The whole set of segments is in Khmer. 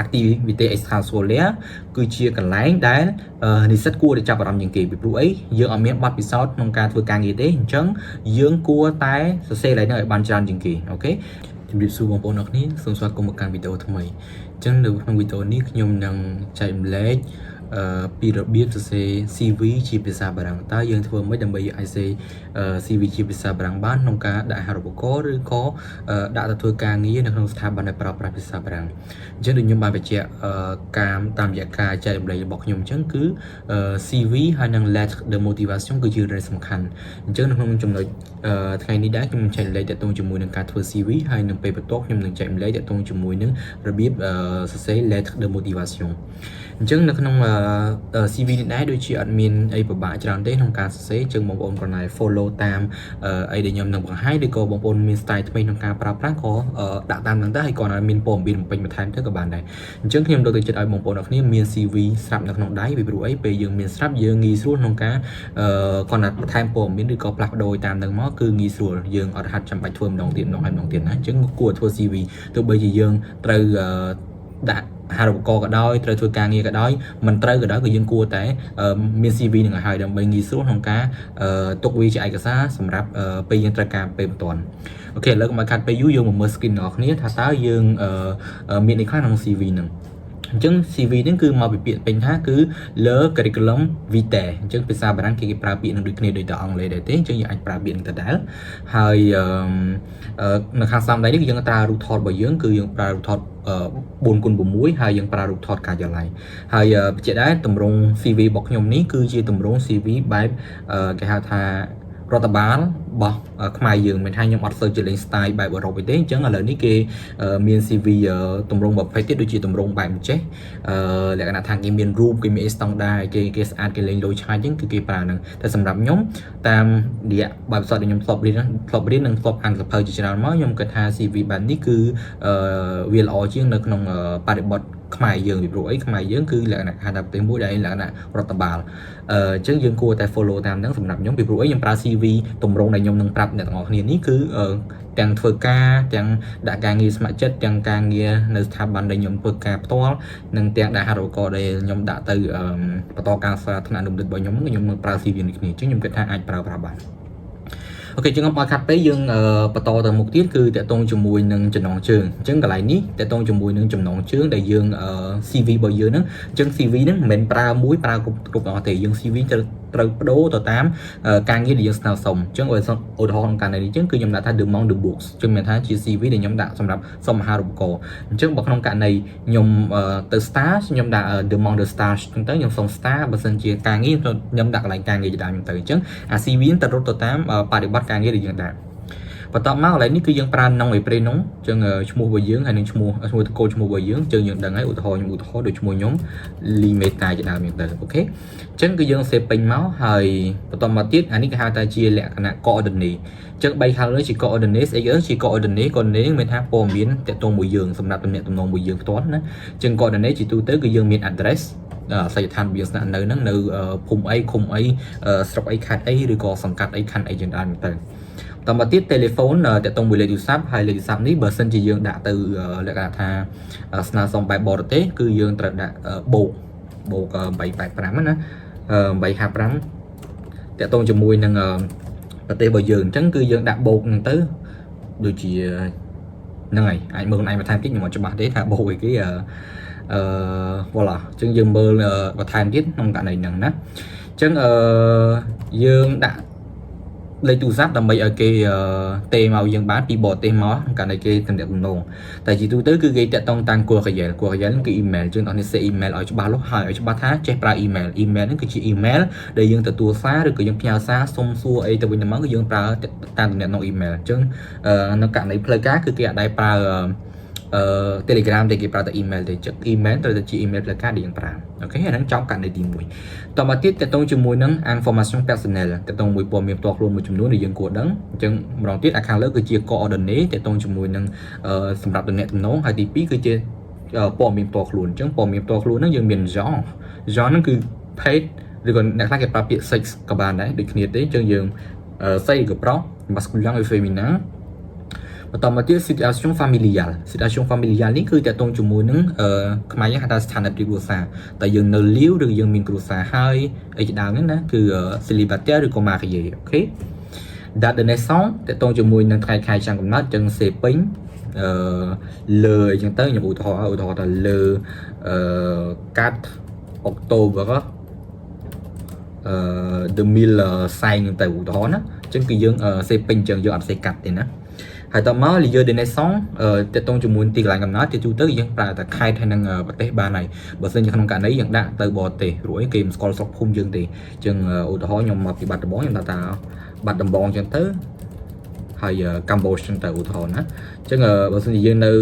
activity extracurricular គឺជាកន្លែងដែលនិស្សិតគួរតែចាប់អារម្មណ៍ជាងគេពីព្រោះអីយើងអត់មានបទពិសោធន៍ក្នុងការធ្វើការងារទេអញ្ចឹងយើងគួរតែសរសេរឡើងឲ្យបានច្រើនជាងគេអូខេជំរាបសួរបងប្អូនអរគ្នាសូមស្វាគមន៍មកកាន់វីដេអូថ្មីអញ្ចឹងនៅក្នុងវីដេអូនេះខ្ញុំនឹងចែកម្លែកពីរបៀបសរសេរ CV ជាភាសាបារាំងតើយើងធ្វើម៉េចដើម្បីអាចសរសេរ CV ជាភាសាបារាំងបានក្នុងការដាក់អាហារូបករណ៍ឬក៏ដាក់ទៅធ្វើការងារនៅក្នុងស្ថាប័នដែលប្រើប្រាស់ភាសាបារាំងអញ្ចឹងដូចខ្ញុំបានបញ្ជាក់ការតាមរយៈការចែកម្លែករបស់ខ្ញុំអញ្ចឹងគឺ CV ហើយនិង lettre de motivation គឺជារឿងសំខាន់អញ្ចឹងនៅក្នុងចំណុចថ្ងៃនេះដែរខ្ញុំនឹងចែកម្លែកទាក់ទងជាមួយនឹងការធ្វើ CV ហើយនឹងពេលបន្ទាប់ខ្ញុំនឹងចែកម្លែកទាក់ទងជាមួយនឹងរបៀបសរសេរ lettre de motivation អញ្ចឹងនៅក្នុងCV នេះដែរដូចជាអត់មានអីពិបាកច្រើនទេក្នុងការសរសេរអញ្ចឹងបងប្អូនគ្រាន់តែ follow តាមអីដែលខ្ញុំនឹងបង្ហាញឬក៏បងប្អូនមាន style ថ្មីក្នុងការប្រើប្រាស់ក៏ដាក់តាមហ្នឹងដែរហើយគ្រាន់តែមានព័ត៌មានបំពេញបន្ថែមទៅក៏បានដែរអញ្ចឹងខ្ញុំលើកទឹកចិត្តឲ្យបងប្អូនអរគ្នាមាន CV ស្រាប់នៅក្នុងដៃពីព្រោះអីពេលយើងមានស្រាប់យើងងាយស្រួលក្នុងការគ្រាន់តែបន្ថែមព័ត៌មានឬក៏ផ្លាស់ប្ដូរតាមហ្នឹងមកគឺងាយស្រួលយើងអត់ហាត់ចាំបាច់ធ្វើម្ដងទៀតម្ដងហើយម្ដងទៀតណាអញ្ចឹងគួរធ្វើ CV ទោះបីជាយើងត្រូវដាក់អាហារូបករណ៍ក៏ដោយត្រូវធ្វើការងារក៏ដោយមិនត្រូវក៏ដោយក៏យើងគួរតែមាន CV នឹងឲ្យហើយដើម្បីងាយស្រួលក្នុងការទុកវាជាឯកសារសម្រាប់ពេលយើងត្រូវការពេលបន្ទាន់អូខេឥឡូវកុំឲ្យខាត់ពេលយូរយើងមកមើល screen របស់គ្នាថាតើយើងមានអីខ្លះក្នុង CV ហ្នឹងអញ្ចឹង CV ហ្នឹងគឺមកពីពាក្យពេញថាគឺ le curriculum vitae អញ្ចឹងភាសាបារាំងគេប្រើពាក្យនឹងដូចគ្នាដូចតែអង់គ្លេសដែរទេអញ្ចឹងយើងអាចប្រើពាក្យនឹងដដែលហើយនៅខាងស្ដាំដៃនេះគឺយើងប្រើរូបថតរបស់យើងគឺយើងប្រើរូបថត4x6 ហើយយើងប្រើរូបថតការិយាល័យហើយបញ្ជាក់ដែរតម្រង់ CV របស់ខ្ញុំនេះគឺជាតម្រង់ CV បែបគេហៅថារដ្ឋបាលរបស់ខ្មែរយើងមិនថាខ្ញុំអត់សូវជាលេង style បែបអឺរ៉ុបទេអញ្ចឹងឥឡូវនេះគេមាន CV តម្រង់ប្រភេទទៀតដូចជាតម្រង់បែបអញ្ចេះលក្ខណៈថាគេមានរូបគេមានស្តង់ដារគេស្អាតគេលេងលុយឆ្ងាយអញ្ចឹងគឺគេប្រើហ្នឹងតែសម្រាប់ខ្ញុំតាមរយៈបែបផ្សោតដែលខ្ញុំធ្លាប់រៀននិងធ្លាប់អានសភៅជាច្រើនមកខ្ញុំគិតថា CV បែបនេះគឺវាល្អជាងនៅក្នុងបរិបទខ្មែរយើងពីព្រោះអីខ្មែរយើងគឺលក្ខណៈថាប្រទេសមួយដែលលក្ខណៈរដ្ឋបាលអញ្ចឹងយើងគួរតែ follow តាមហ្នឹងសម្រាប់ខ្ញុំពីព្រោះអីខ្ញុំប្រើ CV តម្រង់ដែលខ្ញុំនឹងប្រាប់អ្នកទាំងអស់គ្នានេះគឺទាំងធ្វើការទាំងដាក់ការងារស្ម័គ្រចិត្តទាំងការងារនៅស្ថាប័នដែលខ្ញុំធ្វើការផ្ទាល់និងទាំងដាក់អាហារូបករណ៍ដែលខ្ញុំដាក់ទៅបន្តការសិក្សាថ្នាក់លំដាប់របស់ខ្ញុំនឹងប្រើ CV នេះគ្នាអញ្ចឹងខ្ញុំគិតថាអាចប្រើប្រាស់បានអូខេចឹងខ្ញុំឲ្យខាត់ពេកយើងបន្តទៅមុខទៀតគឺតកតងជាមួយនឹងចំណងជើងអញ្ចឹងកន្លែងនេះតកតងជាមួយនឹងចំណងជើងដែលយើង CV របស់យើងហ្នឹងអញ្ចឹង CV ហ្នឹងមិនមែនប្រើមួយប្រើគ្រប់អស់ទេយើង CV ត្រូវបដូរទៅតាមការងារដែលយើងស្នើសុំអញ្ចឹងឧទាហរណ៍ក្នុងករណីនេះអញ្ចឹងគឺខ្ញុំដាក់ថា demande de books អញ្ចឹងមានថាជា CV ដែលខ្ញុំដាក់សម្រាប់សុំអាហារូបករណ៍អញ្ចឹងបើក្នុងករណីខ្ញុំទៅ stage ខ្ញុំដាក់ demande de stage អញ្ចឹងទៅខ្ញុំសុំ stage បើសិនជាការងារខ្ញុំដាក់កន្លែងការងារជាដើមអញ្ចឹងទៅអញ្ចឹងអា CV ទៅរត់ទៅតាមបរិបទការងារដែលយើងដាក់បន្ទាប់មកកន្លែងនេះគឺយើងប្រើនងឯប្រេនងអញ្ចឹងឈ្មោះរបស់យើងហើយនឹងឈ្មោះតកូលឈ្មោះរបស់យើងអញ្ចឹងយើងដឹងហើយឧទាហរណ៍ដូចឈ្មោះខ្ញុំ Limeta ជាដើមអញ្ចឹងទៅអូខេអញ្ចឹងគឺយើងសេពេញមកហើយបន្ទាប់មកទៀតអានេះគេហៅថាជាលក្ខណៈ coordinate អញ្ចឹង3ខាងលើជា coordinate ស្អីជា coordinate មានថាព័ត៌មានតាក់ទងមួយយើងសម្រាប់តំណែងតំណងមួយយើងផ្ទាល់ណាអញ្ចឹង coordinate ជាទូទៅគឺយើងមាន address អាសយដ្ឋានវាស្នាក់នៅហ្នឹងនៅភូមិអីឃុំអីស្រុកអីខេត្តអីឬក៏សង្កាត់អីខណ្ឌអីជាដើមទៅតមកទៀត telephone តាក់ទងមួយលេខទូរស័ព្ទហើយលេខទូរស័ព្ទនេះបើសិនជាយើងដាក់ទៅលក្ខណៈថាស្នើសុំបែបបរទេសគឺយើងត្រូវដាក់បូក885ណា855តាក់ទងជាមួយនឹងប្រទេសរបស់យើងអញ្ចឹងគឺយើងដាក់បូកហ្នឹងទៅដូចជាហ្នឹងហើយអាចមើលខ្លួនឯងបន្ថែមទៀតខ្ញុំអត់ច្បាស់ទេថាបូកអីគេvoilà អញ្ចឹងយើងមើលបន្ថែមទៀតក្នុងករណីហ្នឹងណាអញ្ចឹងយើងដាក់លេខទូរស័ព្ទដើម្បីឲ្យគេទេមកយើងបានពីបរទេសមកកាន់តែគេតំណែងតែជាទូទៅគឺគេតាក់ទងតាមគួរកាយគឺ email យើងអត់នេះ say email ឲ្យច្បាស់លាស់ហើយឲ្យច្បាស់ថាចេះប្រើ email ហ្នឹងគឺជា email ដែលយើងទទួលសារឬក៏យើងផ្ញើសារសុំសួរអីទៅវិញទៅមកគឺយើងប្រើតាមតំណែង email អញ្ចឹងនៅករណីផ្លូវការគឺគេអាចដែរប្រើTelegram ដែលគេប្រើតែ email ទេចឹង email ត្រូវតែជា email ផ្លូវការដែលយើងប្រើអូខេអាហ្នឹងចំករណីទី1តមកទៀតតកតងជាមួយនឹង information personnel តកតងមួយព័ត៌មានផ្ទាល់ខ្លួនមួយចំនួនដែលយើងគួរដឹងអញ្ចឹងម្ដងទៀតខាងលើគឺជា coordinate តកតងជាមួយនឹងសម្រាប់តំណែងហើយទី2គឺជាព័ត៌មានផ្ទាល់ខ្លួនអញ្ចឹងព័ត៌មានផ្ទាល់ខ្លួនហ្នឹងយើងមាន genre ហ្នឹងគឺ page ឬក៏អ្នកខ្លះគេប្រើពាក្យ sex ក៏បានដែរដូចគ្នាទេអញ្ចឹងយើងស្អីក៏ប្រុស masculine ឬ feminine បន្តមកទៀត situation familial situation familial នេះគឺតកតងជាមួយនឹងខ្មែរយើងហៅថាស្ថានភាពគ្រួសារតែយើងនៅលាវឬយើងមានគ្រួសារហើយអីជាដើមហ្នឹងណាគឺ célibataire ឬក៏ marié អូខេ date de naissance តកតងជាមួយនឹងថ្ងៃខែឆ្នាំកំណើតចឹងសេពេញលើអញ្ចឹងទៅខ្ញុំឧទាហរណ៍ថាលើ4 octobre 2040ទៅឧទាហរណ៍ណាអញ្ចឹងគឺយើងសេពេញអញ្ចឹងយើងអត់សេកាត់ទេណាហើយតមក lieu de naissance តកតងជាមួយទីកន្លែងកំណើតទូទៅយើងប្រើតែខេត្តហើយនឹងប្រទេសបានហើយបើសិនជាក្នុងករណីយើងដាក់ទៅបរទេសរួចគេមិនស្គាល់ស្រុកភូមិយើងទេអញ្ចឹងឧទាហរណ៍ខ្ញុំមកពីបាត់ដំបងខ្ញុំដាក់ថាបាត់ដំបងអញ្ចឹងទៅហើយកម្ពុជាអញ្ចឹងទៅឧទាហរណ៍ណាអញ្ចឹងបើសិនជាយើងនៅ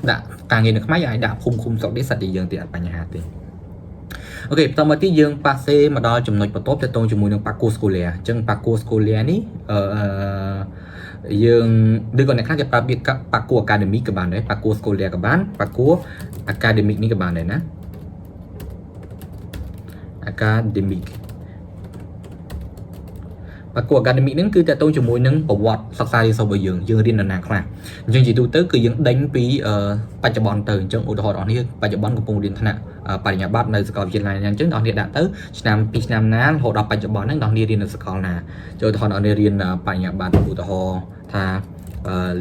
ដាក់ការងារនៅខ្មែរយើងអាចដាក់ភូមិឃុំស្រុកនេះសិតតែយើងទេអត់បញ្ហាទេអូខេបន្តមកទៀតយើងប៉ាសេមកដល់ចំណុចបន្ទាប់ទាក់ទងជាមួយនឹង parcours scolaire អញ្ចឹង parcours scolaire នេះយើងឬក៏អ្នកខ្លះគេប្រើពាក្យ parcours academic ក៏បានដែរ parcours scolaire ក៏បាន parcours academic នេះក៏បានដែរណា academic parcours academic ហ្នឹងគឺតកតងជាមួយនឹងប្រវត្តិសិក្សារៀនសូត្ររបស់យើងរៀននៅណាខ្លះអញ្ចឹងជាទូទៅគឺយើងដេញពីបច្ចុប្បន្នទៅអញ្ចឹងឧទាហរណ៍របស់នេះបច្ចុប្បន្នកំពុងរៀនថ្នាក់បរិញ្ញាបត្រនៅសាកលវិទ្យាល័យអញ្ចឹងដល់នេះដាក់ទៅឆ្នាំ2ឆ្នាំណារហូតដល់បច្ចុប្បន្នហ្នឹងដល់នេះរៀននៅសាកលណាចូលឧទាហរណ៍ដល់នេះរៀនបរិញ្ញាបត្រឧទាហរណ៍ថា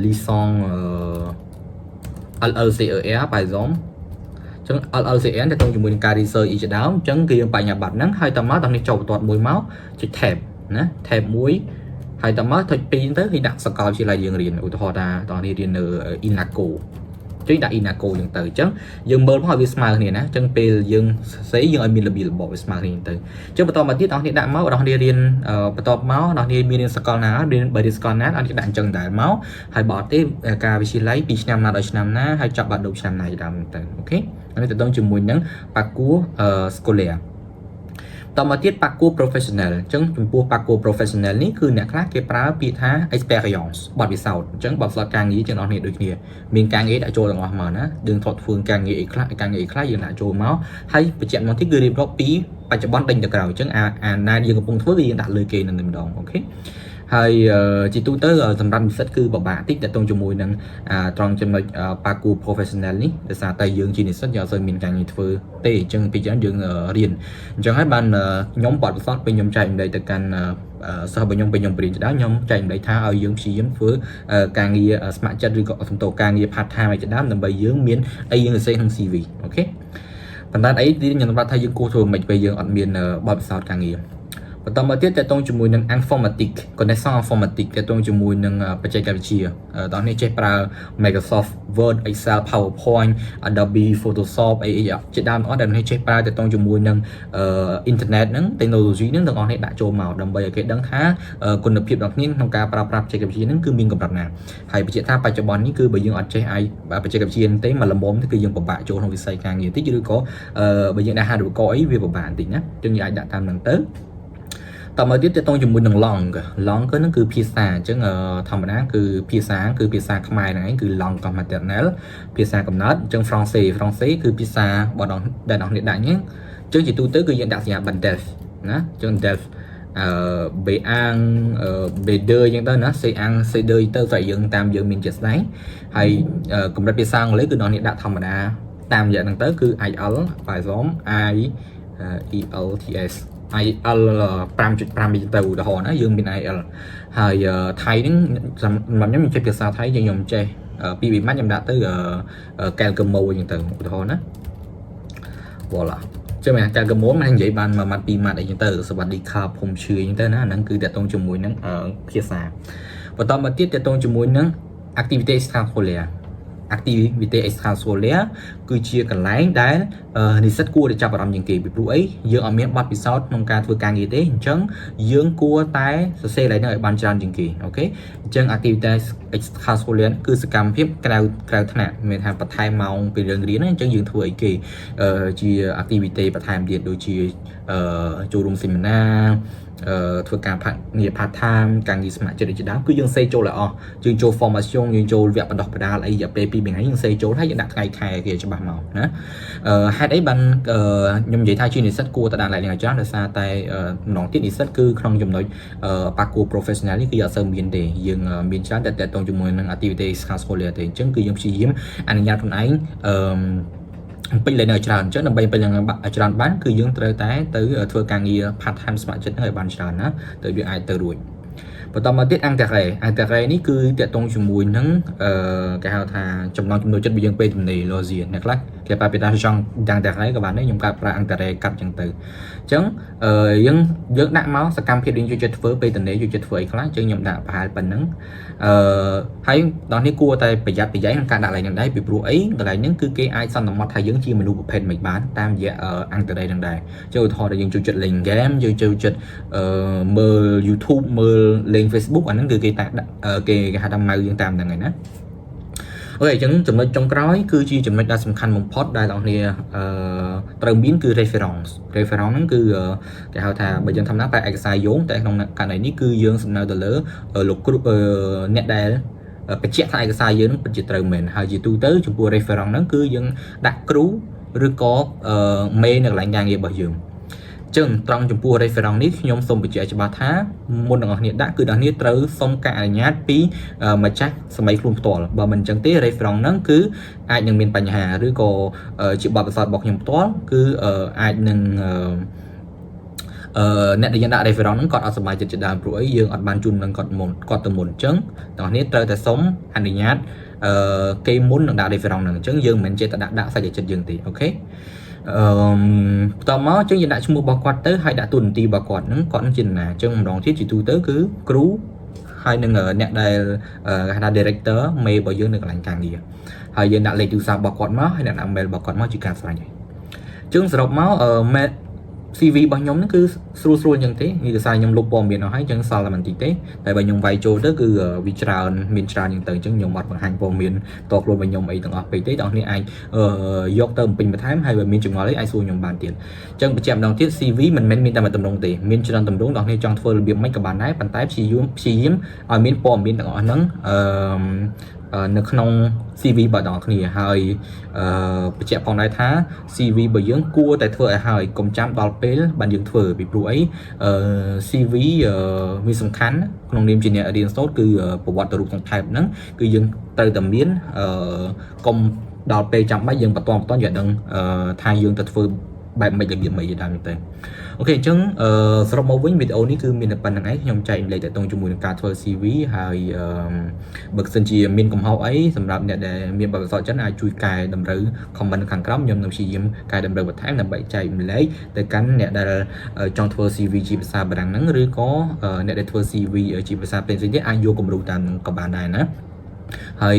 licence LLCER by Zoom អញ្ចឹង LLCN តកតងជាមួយនឹងការ research ជាដើមអញ្ចឹងគឺយើងបរិញ្ញាបត្រហ្នឹងហើយតមកដល់នេះចូលបន្ទាត់មួយមកចុច tab ណា tab 1ហើយតមកចុច2ទៅគឺដាក់សាកលវិទ្យាល័យយើងរៀនឧទាហរណ៍ថាតោះនេះរៀននៅ INACO ចុចដាក់ INACO អញ្ចឹងទៅអញ្ចឹងយើងមើលមកឲ្យវាស្មើគ្នាណាអញ្ចឹងពេលយើងសរសេរយើងឲ្យមានរបៀបរបបវាស្មើគ្នាទៅអញ្ចឹងបន្តមកទៀតបងប្អូនដាក់មកបងប្អូនរៀនបន្តមកបងប្អូនមានរៀនសាកលណារៀនបើរៀនសាកលណាបងប្អូនដាក់អញ្ចឹងដែរមកហើយបើអត់ទេការវិទ្យាល័យពីឆ្នាំណាដល់ឆ្នាំណាហើយចាប់បាត់ដូចឆ្នាំណាដើមទៅអូខេអានេះទៅដល់ជាមួយនឹង parcours scolaire តមកទៀត parcours professionnel អញ្ចឹងចំពោះ parcours professionnel នេះគឺអ្នកខ្លះគេប្រើពាក្យថា experience បទពិសោធន៍អញ្ចឹងបទពិសោធន៍ការងារទាំងអស់គ្នាដូចគ្នាមានការងារដាក់ចូលទាំងអស់មកណាយើងធ្លាប់ធ្វើការងារអីខ្លះយើងដាក់ចូលមកហើយបញ្ជាក់មកទៀតគឺរៀបរាប់ពីបច្ចុប្បន្នដេញទៅក្រោយអញ្ចឹងអាណាយើងកំពុងធ្វើគឺយើងដាក់លើគេនឹងម្ដងអូខេហើយជាទូទៅសម្រាប់និស្សិតគឺពិបាកតិចតទៅជាមួយនឹងត្រង់ចំណុច parcours professionnel នេះដោយសារតែយើងជានិស្សិតយើងអត់សូវមានការងារធ្វើទេអញ្ចឹងពីច្រើនយើងរៀនអញ្ចឹងហើយបានខ្ញុំបទពិសោធន៍ពេលខ្ញុំចែកម្លែកទៅកាន់សិស្សរបស់ខ្ញុំពេលខ្ញុំបរៀនទៅដល់ខ្ញុំចែកម្លែកថាឲ្យយើងព្យាយាមធ្វើការងារស្ម័គ្រចិត្តឬក៏សំដៅការងារ part time ឲ្យជាដើមដើម្បីយើងមានអីយើងសរសេរក្នុង CV អូខេប៉ុន្តែអីទីខ្ញុំប្រាប់ថាយើងគួរធ្វើមិនពេលយើងអត់មានបទពិសោធន៍ការងារបន្តមកទៀតតកតងជាមួយនឹង informatique connaissance informatique តកតងជាមួយនឹងបច្ចេកវិទ្យាតោះនេះចេះប្រើ Microsoft Word Excel PowerPoint Adobe Photoshop អីជាដើមអត់ដែលនេះចេះប្រើតកតងជាមួយនឹងអ៊ីនធឺណិតហ្នឹង technology ហ្នឹងទាំងអស់នេះដាក់ចូលមកដើម្បីឲ្យគេដឹងថាគុណភាពរបស់គ្នាក្នុងការប្រើប្រាស់បច្ចេកវិទ្យាហ្នឹងគឺមានកម្រិតណាហើយបញ្ជាក់ថាបច្ចុប្បន្ននេះគឺបើយើងអត់ចេះឲ្យបច្ចេកវិទ្យាហ្នឹងទេមកល្មមគឺយើងពិបាកចូលក្នុងវិស័យការងារតិចឬក៏បើយើងដាក់ហាត់ឧបករណ៍អីវាពិបាកបន្តិចណាចឹងយើងអាចដាក់តាមហ្នឹងទៅតមកទៀតតទៅជាមួយនឹង langue ហ្នឹងគឺភាសាអញ្ចឹងធម្មតាគឺភាសាខ្មែរហ្នឹងឯងគឺ langue maternelle ភាសាកំណើតអញ្ចឹង français គឺភាសាបងដែលអ្នកដាក់អញ្ចឹងជាទូទៅគឺយើងដាក់សញ្ញាបត្រ DELF ណាអញ្ចឹង DELF B1 B2 អញ្ចឹងទៅណា C1 C2 ទៅតែយើងតាមយើងមានជាក់ស្ដែងហើយកម្រិតភាសាអង់គ្លេសគឺអ្នកដាក់ធម្មតាតាមរយៈហ្នឹងទៅគឺ IEL បាយសម IELTS IEL 5.5 ទៅឧទាហរណ៍ណាយើងមាន IEL ហើយថៃហ្នឹងសម្រាប់ខ្ញុំចេះភាសាថៃខ្ញុំចេះពីម៉ាច់ខ្ញុំដាក់ទៅកែលកម៉ូអញ្ចឹងទៅឧទាហរណ៍ណា voilà ចឹងមែនកែលកម៉ូមិននិយាយបានមួយម៉ាត់ពីរម៉ាត់អីចឹងទៅសวัสดีครับผมឈឺអញ្ចឹងទៅណាហ្នឹងគឺតកតងជាមួយនឹងភាសាបន្តមកទៀតតកតងជាមួយនឹង activité extrascolaire activité extrascolaire គឺជាកន្លែងដែលនិស្សិតគួរតែចាប់អារម្មណ៍ជាងគេពីព្រោះអីយើងអត់មានបទពិសោធន៍ក្នុងការធ្វើការងារទេអញ្ចឹងយើងគួរតែសរសេរឡើងឲ្យបានច្រើនជាងគេអូខេអញ្ចឹង activité extrascolaire គឺសកម្មភាពក្រៅថ្នាក់មានថាបន្ថែមម៉ោងពីរឿងរៀនអញ្ចឹងយើងធ្វើអីគេជា activité បន្ថែមទៀតដូចជាចូលរួម seminar ធ្វើការងារ part time ការងារស្ម័គ្រចិត្តជាដើមគឺយើងសេចូលឲ្យអស់យើងចូល formation យើងចូលវគ្គបណ្ដុះបណ្ដាលអីរយៈពេល2ថ្ងៃយើងសេចូលហើយយើងដាក់ថ្ងៃខែគេច្បាស់មកណាហេតុអីបានខ្ញុំនិយាយថាជានិស្សិតគួរតែដាក់ឡើងយ៉ាងច្រើនដោយសារតែម្ដងទៀតនិស្សិតគឺក្នុងចំណុចប៉ាគូ professional នេះគឺអត់សូវមានទេយើងមានច្រើនតែតទៅជាមួយនឹង activity extracurricular ទេអញ្ចឹងគឺយើងព្យាយាមអនុញ្ញាតខ្លួនឯងពេញលេងនៅច្រើនអញ្ចឹងដើម្បីពេញលេងច្រើនបានគឺយើងត្រូវតែទៅធ្វើការងារ part time ស្ម័គ្រចិត្តឲ្យបានច្រើនណាទៅវាអាចទៅរួចបន្តមកទៀតអង្គការ៉េនេះគឺតកតងជាមួយនឹងគេហៅថាចំណងចំណូលចិត្តរបស់យើងពេលទំនេរ logic អ្នកខ្លះគេប្រាប់ពីថាចង់អង្គការ៉េក៏បានដែរខ្ញុំកាត់ប្រើអង្គការ៉េកាត់ចឹងទៅអញ្ចឹងយើងដាក់មកសកម្មភាពយើងជួយចិត្តធ្វើពេលទំនេរជួយចិត្តធ្វើអីខ្លះអញ្ចឹងខ្ញុំដាក់ប្រហែលប៉ុណ្ណឹងហើយដល់នេះគួរតែប្រយ័ត្នក្នុងការដាក់ឡើងនឹងដែរពីព្រោះអីកន្លែងហ្នឹងគឺគេអាចសន្មត់ថាយើងជាមនុស្សប្រភេទមិនបានតាមរយៈអង្គការ៉េនឹងដែរចូលឧទាហរណ៍ថាយើងជួយចិត្តលេង game យើងចូលចិត្តមើល YouTube មើលលេង Facebook អាហ្នឹងគឺគេតែគេហៅថាម៉ៅយើងតាមហ្នឹងឯណាអូខេអញ្ចឹងចំណុចចុងក្រោយគឺជាចំណុចដែលសំខាន់បំផុតដែលអ្នកនាងត្រូវមានគឺ reference ហ្នឹងគឺគេហៅថាបើយើងធម្មតាតែឯកសារយោងតែក្នុងករណីនេះគឺយើងសំដៅទៅលើលោកគ្រូអ្នកដែលបញ្ជាក់ថាឯកសារយើងនឹងពិតជាត្រូវមែនហើយជាទូទៅចំពោះ reference ហ្នឹងគឺយើងដាក់គ្រូឬក៏មេនៅកន្លែងការងាររបស់យើងចឹងត្រង់ចំពោះ reference នេះខ្ញុំសូមបញ្ជាក់ច្បាស់ថាមុនអ្នកនាងដាក់គឺអ្នកនាងត្រូវសុំការអនុញ្ញាតពីម្ចាស់សម័យខ្លួនផ្ទាល់បើមិនអញ្ចឹងទេ reference ហ្នឹងគឺអាចនឹងមានបញ្ហាឬក៏ជាបទពិសោធន៍របស់ខ្ញុំផ្ទាល់គឺអាចនឹងអ្នកដែលយើងដាក់ reference ហ្នឹងគាត់អត់សប្បាយចិត្តជាដើមព្រោះអីយើងអត់បានជូននឹងគាត់ទៅមុនអញ្ចឹងអ្នកនាងត្រូវតែសុំអនុញ្ញាតគេមុននឹងដាក់ reference ហ្នឹងអញ្ចឹងយើងមិនមែនចេះតែដាក់សាច់ចិត្តយើងទេអូខេបន្តមកអញ្ចឹងយើងដាក់ឈ្មោះរបស់គាត់ទៅហើយដាក់តួនាទីរបស់គាត់នឹងជាណាអញ្ចឹងម្ដងទៀតជាទូទៅគឺគ្រូហើយនឹងអ្នកដែលគេថា director មេរបស់យើងនៅកន្លែងការងារហើយយើងដាក់លេខទូរស័ព្ទរបស់គាត់មកហើយដាក់ mail របស់គាត់មកជាការស្រេចហើយអញ្ចឹងសរុបមកCV របស់ខ្ញុំហ្នឹងគឺស្រួលអញ្ចឹងទេនិយាយថាខ្ញុំលុបព័ត៌មានអស់ហើយអញ្ចឹងសល់តែបន្តិចទេតែបើខ្ញុំវាយចូលទៅគឺវាច្រើនមានច្រើនអញ្ចឹងទៅអញ្ចឹងខ្ញុំអត់បង្ហាញព័ត៌មានតខ្លួនរបស់ខ្ញុំអីទាំងអស់ពេកទេបងប្អូនអាចយកទៅបំពេញបន្ថែមហើយបើមានចម្ងល់អីអាចសួរខ្ញុំបានទៀតអញ្ចឹងបញ្ជាក់ម្ដងទៀត CV មិនមែនមានតែមួយទម្រង់ទេមានច្រើនទម្រង់បងប្អូនចង់ធ្វើរបៀបម៉េចក៏បានដែរប៉ុន្តែព្យាយាមឲ្យមានព័ត៌មានទាំងអស់ហ្នឹងនៅក្នុង CV របស់បងប្អូនហើយបញ្ជាក់ផងដែរថា CV របស់យើងគួរតែធ្វើឲ្យហើយកុំចាំដល់ពេលបានយើងធ្វើពីព្រោះអីCV វាសំខាន់ក្នុងនាមជាអ្នករៀនសូត្រគឺប្រវត្តិរូបសង្ខេបហ្នឹងគឺយើងត្រូវតែមានកុំដល់ពេលចាំបាច់យើងបន្តយកដឹងថាយើងទៅធ្វើបែបមិនរបៀបមិនដែរទេអូខេអញ្ចឹងសរុបមកវិញវីដេអូនេះគឺមានតែប៉ុណ្្នឹងឯងខ្ញុំចែកលេខតទៅជាមួយនឹងការធ្វើ CV ហើយបើសិនជាមានកំហុសអីសម្រាប់អ្នកដែលមានបទពិសោធន៍ច្រើនអាចជួយកែតម្រូវ comment ខាងក្រោមខ្ញុំនឹងព្យាយាមកែតម្រូវបន្ថែមដើម្បីចែកម្លែកទៅកាន់អ្នកដែលចង់ធ្វើ CV ជាភាសាបារាំងហ្នឹងឬក៏អ្នកដែលធ្វើ CV ជាភាសាផ្សេងៗទៀតអាចយកគំរូតាមនឹងក៏បានដែរណាហើយ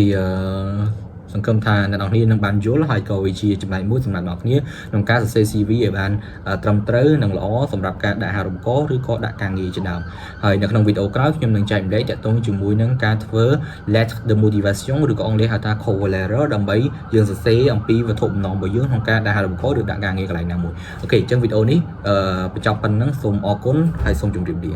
សង្ឃឹមថាអ្នកនរគ្នានឹងបានយល់ហើយក៏វាជាចំណែកមួយសម្រាប់អ្នកនរគ្នាក្នុងការសរសេរ CV ឲ្យបានត្រឹមត្រូវនិងល្អសម្រាប់ការដាក់អាហារូបករណ៍ឬក៏ដាក់ការងារជាដើមហើយនៅក្នុងវីដេអូក្រោយខ្ញុំនឹងចែកម្លែកទាក់ទងជាមួយនឹងការធ្វើ lettre de motivation ឬក៏អង់គ្លេសហៅថា cover letter ដើម្បីយើងសរសេរអំពីវត្ថុបំណងរបស់យើងក្នុងការដាក់អាហារូបករណ៍ឬដាក់ការងារកន្លែងណាមួយអូខេអញ្ចឹងវីដេអូនេះបញ្ចប់ប៉ុណ្ណឹងសូមអរគុណហើយសូមជម្រាបលា